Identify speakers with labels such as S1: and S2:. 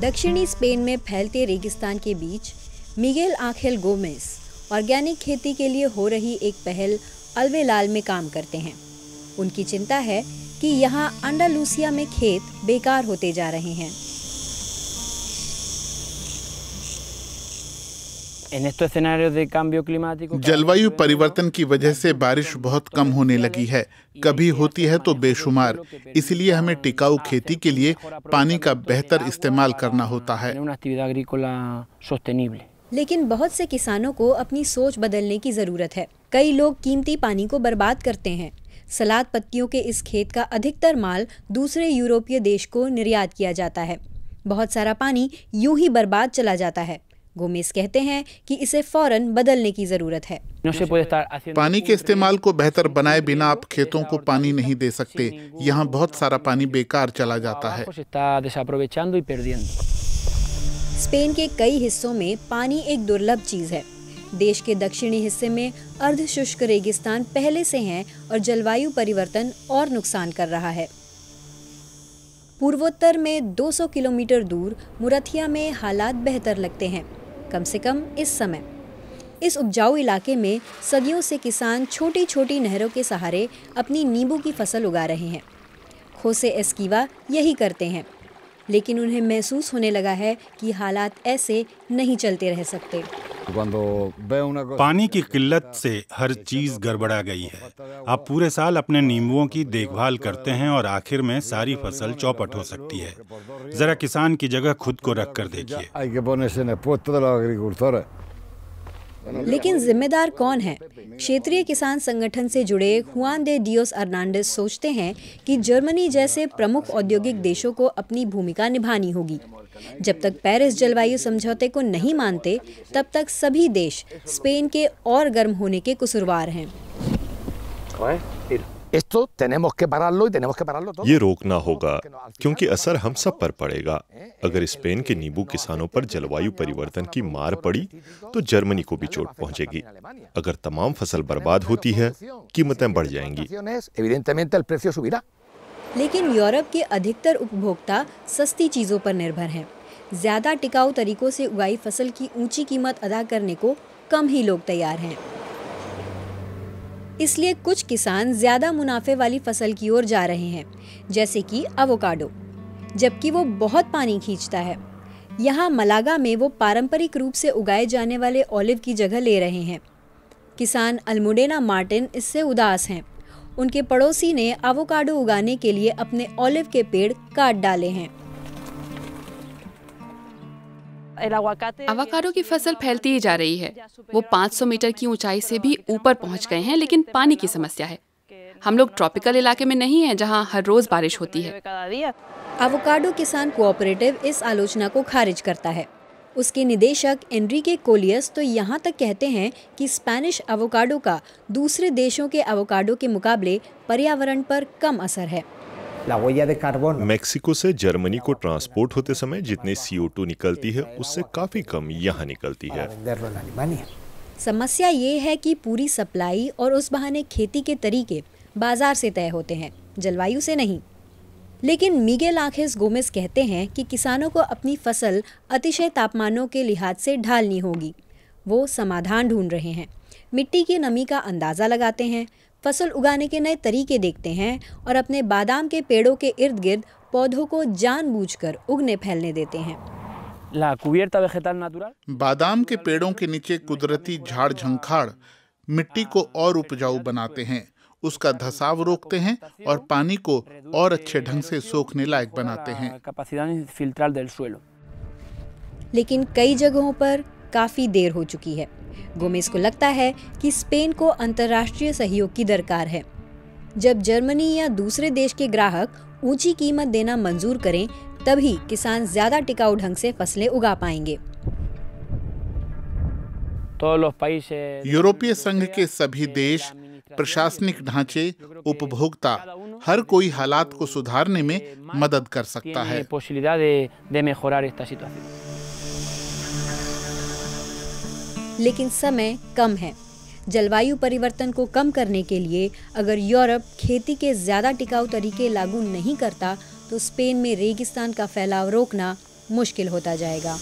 S1: दक्षिणी स्पेन में फैलते रेगिस्तान के बीच मिगेल आंखेल गोमेज ऑर्गेनिक खेती के लिए हो रही एक पहल अल्वेलाल में काम करते हैं। उनकी चिंता है कि यहाँ अंडालूसिया में खेत बेकार होते जा रहे हैं।
S2: जलवायु परिवर्तन की वजह से बारिश बहुत कम होने लगी है, कभी होती है तो बेशुमार। इसलिए हमें टिकाऊ खेती के लिए पानी का बेहतर इस्तेमाल करना होता है।
S1: लेकिन बहुत से किसानों को अपनी सोच बदलने की जरूरत है। कई लोग कीमती पानी को बर्बाद करते हैं। सलाद पत्तियों के इस खेत का अधिकतर माल दूसरे यूरोपीय देश को निर्यात किया जाता है। बहुत सारा पानी यूं ही बर्बाद चला जाता है। गोमेज कहते हैं कि इसे फौरन बदलने की जरूरत है।
S2: पानी के इस्तेमाल को बेहतर बनाए बिना आप खेतों को पानी नहीं दे सकते। यहाँ बहुत सारा पानी बेकार चला जाता है।
S1: स्पेन के कई हिस्सों में पानी एक दुर्लभ चीज है। देश के दक्षिणी हिस्से में अर्धशुष्क रेगिस्तान पहले से हैं और जलवायु परिवर्तन और नुकसान कर रहा है। पूर्वोत्तर में 200 किलोमीटर दूर मुरथिया में हालात बेहतर लगते हैं, कम से कम इस समय। इस उपजाऊ इलाके में सदियों से किसान छोटी छोटी नहरों के सहारे अपनी नींबू की फसल उगा रहे हैं। खोसे एस्कीवा यही करते हैं, लेकिन उन्हें महसूस होने लगा है कि हालात ऐसे नहीं चलते रह सकते।
S3: पानी की किल्लत से हर चीज गड़बड़ा गई है। आप पूरे साल अपने नींबुओं की देखभाल करते हैं और आखिर में सारी फसल चौपट हो सकती है। जरा किसान की जगह खुद को रख कर देखिए।
S1: लेकिन जिम्मेदार कौन है? क्षेत्रीय किसान संगठन से जुड़े हुआन दे डियोस अर्नांडेस सोचते हैं कि जर्मनी जैसे प्रमुख औद्योगिक देशों को अपनी भूमिका निभानी होगी। जब तक पेरिस जलवायु समझौते को नहीं मानते, तब तक सभी देश स्पेन के और गर्म होने के कसूरवार हैं।
S4: ये रोकना होगा, क्योंकि असर हम सब पर पड़ेगा। अगर स्पेन के नींबू किसानों पर जलवायु परिवर्तन की मार पड़ी तो जर्मनी को भी चोट पहुंचेगी। अगर तमाम फसल बर्बाद होती है, कीमतें बढ़ जाएंगी।
S1: लेकिन यूरोप के अधिकतर उपभोक्ता सस्ती चीजों पर निर्भर हैं। ज्यादा टिकाऊ तरीकों से उगाई फसल की ऊंची कीमत अदा करने को कम ही लोग तैयार हैं। इसलिए कुछ किसान ज्यादा मुनाफे वाली फसल की ओर जा रहे हैं, जैसे कि एवोकाडो, जबकि वो बहुत पानी खींचता है। यहाँ मलागा में वो पारंपरिक रूप से उगाए जाने वाले ऑलिव की जगह ले रहे हैं। किसान अल्मुडेना मार्टिन इससे उदास हैं। उनके पड़ोसी ने एवोकाडो उगाने के लिए अपने ऑलिव के पेड़ काट डाले हैं।
S5: एवोकाडो की फसल फैलती ही जा रही है। वो 500 मीटर की ऊंचाई से भी ऊपर पहुंच गए हैं, लेकिन पानी की समस्या है। हम लोग ट्रॉपिकल इलाके में नहीं हैं, जहां हर रोज बारिश होती है।
S1: एवोकाडो किसान कोऑपरेटिव इस आलोचना को खारिज करता है। उसके निदेशक एनरिके कोलियस तो यहाँ तक कहते हैं कि स्पेनिश एवोकाडो का दूसरे देशों के एवोकाडो के मुकाबले पर्यावरण पर कम असर है।
S4: मेक्सिको से जर्मनी को ट्रांसपोर्ट होते समय जितनी CO2 निकलती है, उससे काफी कम यहाँ निकलती है।
S1: समस्या ये है कि पूरी सप्लाई और उस बहाने खेती के तरीके बाजार से तय होते हैं, जलवायु से नहीं। लेकिन मिगेल आंखेस गोमेज कहते हैं कि किसानों को अपनी फसल अतिशय तापमानों के लिहाज से ढालनी होगी। वो समाधान ढूंढ रहे हैं, मिट्टी की नमी का अंदाज़ा लगाते हैं, फसल उगाने के नए तरीके देखते हैं और अपने बादाम के पेड़ों के इर्द गिर्द पौधों को जानबूझकर उगने फैलने देते हैं।
S2: बादाम के पेड़ों के नीचे कुदरती झाड़ झंखाड़ मिट्टी को और उपजाऊ बनाते हैं, उसका धसाव रोकते हैं और पानी को और अच्छे ढंग से सोखने लायक बनाते हैं।
S1: लेकिन कई जगहों पर काफी देर हो चुकी है। गोमेज को लगता है कि स्पेन को अंतर्राष्ट्रीय सहयोग की दरकार है। जब जर्मनी या दूसरे देश के ग्राहक ऊंची कीमत देना मंजूर करें, तभी किसान ज्यादा टिकाऊ ढंग से फसलें उगा पाएंगे।
S2: यूरोपीय संघ के सभी देश, प्रशासनिक ढांचे, उपभोक्ता, हर कोई हालात को सुधारने में मदद कर सकता है।
S1: लेकिन समय कम है। जलवायु परिवर्तन को कम करने के लिए अगर यूरोप खेती के ज्यादा टिकाऊ तरीके लागू नहीं करता, तो स्पेन में रेगिस्तान का फैलाव रोकना मुश्किल होता जाएगा।